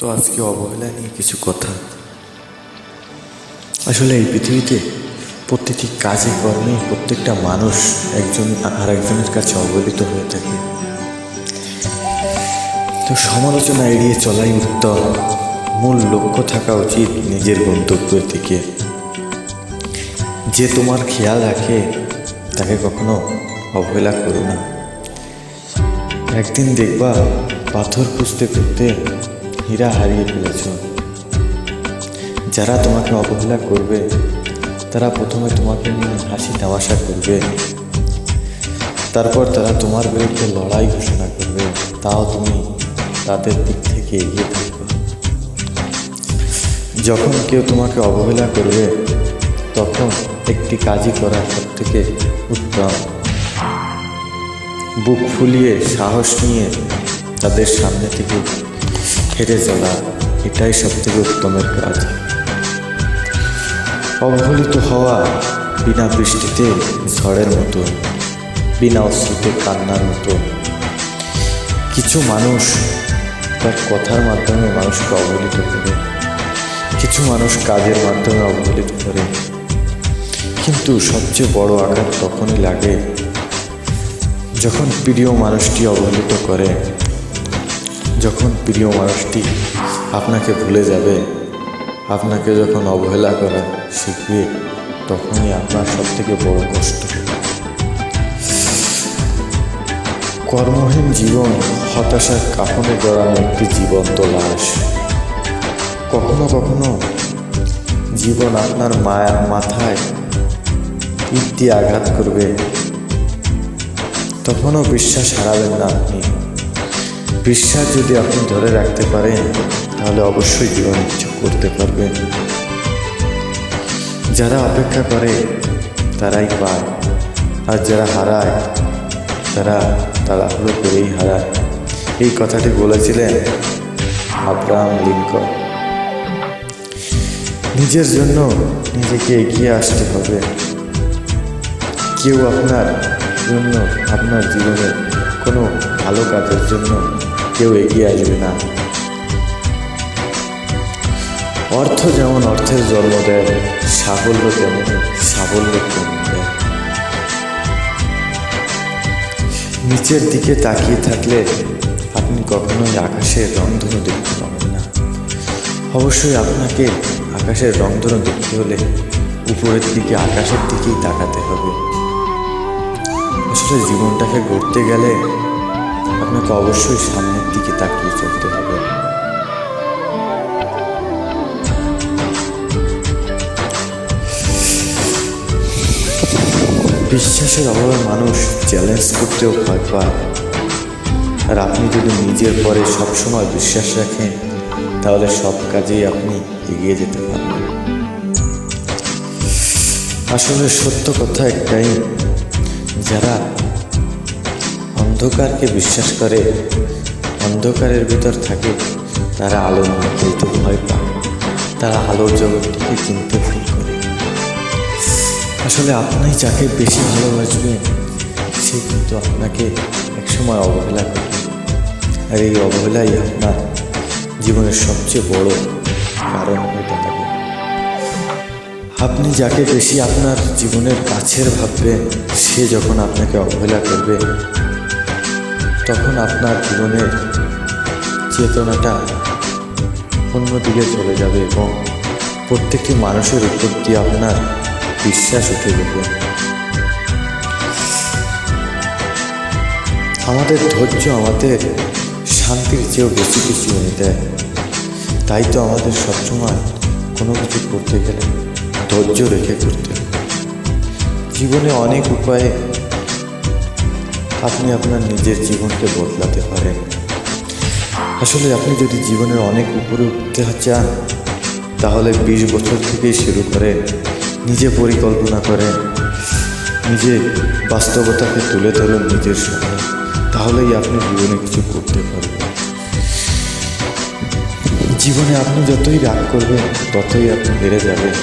তো আজকে অবহেলা নিয়ে কিছু কথা। আসলে এই পৃথিবীতে প্রত্যেকটি কাজে কর্মে প্রত্যেকটা মানুষ একজন আর একজনের কাছে অবহেলিত হয়ে থাকে। তো সমালোচনা এড়িয়ে চলাই উত্তম। মূল লক্ষ্য থাকা উচিত নিজের গন্তব্যের দিকে। যে তোমার খেয়াল রাখে তাকে কখনো অবহেলা করো না। একদিন দেখবা পাথর খুঁজতে খুঁজতে হীরা হারিয়ে ফেলেছ। যারা তোমাকে অবহেলা করবে তারা প্রথমে তোমাকে নিয়ে হাসি তামাশা করবে, তারপর তারা তোমার বিরুদ্ধে লড়াই ঘোষণা করবে, তাও তুমি তাদের দিক থেকে এগিয়ে থাকবে। যখন কেউ তোমাকে অবহেলা করবে তখন একটি কাজই করা সব থেকে উত্তম। বুক ফুলিয়ে সাহস নিয়ে তাদের সামনে থেকে হেরে চলা, এটাই সব থেকে উত্তমের কাজ। অবহেলিত হওয়া বিনা বৃষ্টিতে ঝড়ের মতো, বিনা অশ্রুতে কান্নার মতো। কিছু মানুষ তার কথার মাধ্যমে মানুষকে অবহেলিত করে, কিছু মানুষ কাজের মাধ্যমে অবহেলিত করে। কিন্তু সবচেয়ে বড় আঘাত তখনই লাগে যখন প্রিয় মানুষটি অবহেলিত করে, যখন প্রিয় মানুষটি আপনাকে ভুলে যাবে, আপনাকে যখন অবহেলা করা শিখবে, তখনই আপনার সব থেকে বড় কষ্ট। কর্মহীন জীবন হতাশার কাফনে জড়ানো একটি জীবন্ত লাশ। কখনো কখনো জীবন আপনার মাথায় ইট দিয়ে আঘাত করবে, তখনও বিশ্বাস হারাবেন না আপনি। বিশ্বাস যদি আপনি ধরে রাখতে পারেন তাহলে অবশ্যই জীবন কিছু করতে পারবেন। যারা অপেক্ষা করে তারাই পায়, আর যারা হারায় তারা তাড়াহুড়ো করেই হারায়। এই কথাটি বলেছিলেন আব্রাহাম লিঙ্কন। নিজের জন্য নিজেকে এগিয়ে আসতে হবে। কেউ আপনার জন্য, আপনার জীবনে কোনো ভালো কাজের জন্য কেউ এগিয়ে আসবে না। অর্থ যেমন অর্থের জন্ম দেয়, সাফল্য তেমন সাফল্য জন্ম দেয়। নিচের দিকে তাকিয়ে থাকলে আপনি কখনোই আকাশের রংধনু দেখতে পাবেন না। অবশ্যই আপনাকে আকাশের রংধনু দেখতে হলে উপরের দিকে, আকাশের দিকেই তাকাতে হবে। আসলে জীবনটাকে গড়তে গেলে আপনাকে অবশ্যই সামনের দিকে তাকিয়ে চলতে হবে। বিশ্বাসের অভাবে মানুষ চ্যালেঞ্জ করতেও ভয় পায়। আর আপনি যদি নিজের পরে সবসময় বিশ্বাস রাখেন তাহলে সব কাজেই আপনি এগিয়ে যেতে পারবেন। আসলে সত্য কথা একটাই, যারা অন্ধকারকে বিশ্বাস করে, অন্ধকারের ভিতর থাকে, তারা আলোর মুখ খুলতে ভয় পায়, তারা আলোর জগৎটিকে চিনতে ভুল করে। আসলে আপনি যাকে বেশি ভালোবাসবেন সে কিন্তু আপনাকে একসময় অবহেলা করবে, আর এই অবহেলাই আপনার জীবনের সবচেয়ে বড় কারণ হয়ে দাঁড়াবে। আপনি যাকে বেশি আপনার জীবনের কাছের ভাববেন সে যখন আপনাকে অবহেলা করবে তখন আপনার জীবনের চেতনাটা অন্যদিকে চলে যাবে এবং প্রত্যেকটি মানুষের উপর দিয়ে আপনার বিশ্বাস উঠে যাবে। আমাদের ধৈর্য আমাদের শান্তির চেয়েও বেশি কিছু এনে দেয়। তাই তো আমাদের সবসময় কোনো কিছু করতে গেলে ধৈর্য রেখে করতে হবে। জীবনে অনেক উপায়ে আপনি আপনার নিজের জীবনকে বদলাতে পারেন। আসলে আপনি যদি জীবনের অনেক উপরে উঠতে চান তাহলে 20 বছর থেকেই শুরু করেন, নিজে পরিকল্পনা করেন, নিজে বাস্তবতাকে তুলে ধরুন নিজের সামনে, তাহলেই আপনি জীবনে কিছু করতে পারবেন। জীবনে আপনি যতই রাগ করবেন ততই আপনি হেরে যাবেন।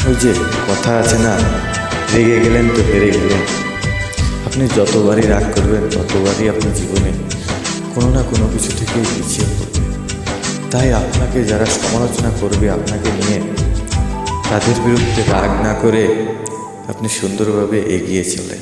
ওই যে কথা আছে না, রেগে গেলেন তো হেরে গেলেন। আপনি যতবারই রাগ করবেন ততবারই আপনি জীবনে কোনো না কোনো কিছু থেকেই পিছিয়ে পড়বেন। তাই আপনাকে যারা সমালোচনা করবে আপনাকে নিয়ে, তাদের বিরুদ্ধে রাগ না করে আপনি সুন্দরভাবে এগিয়ে চলেন।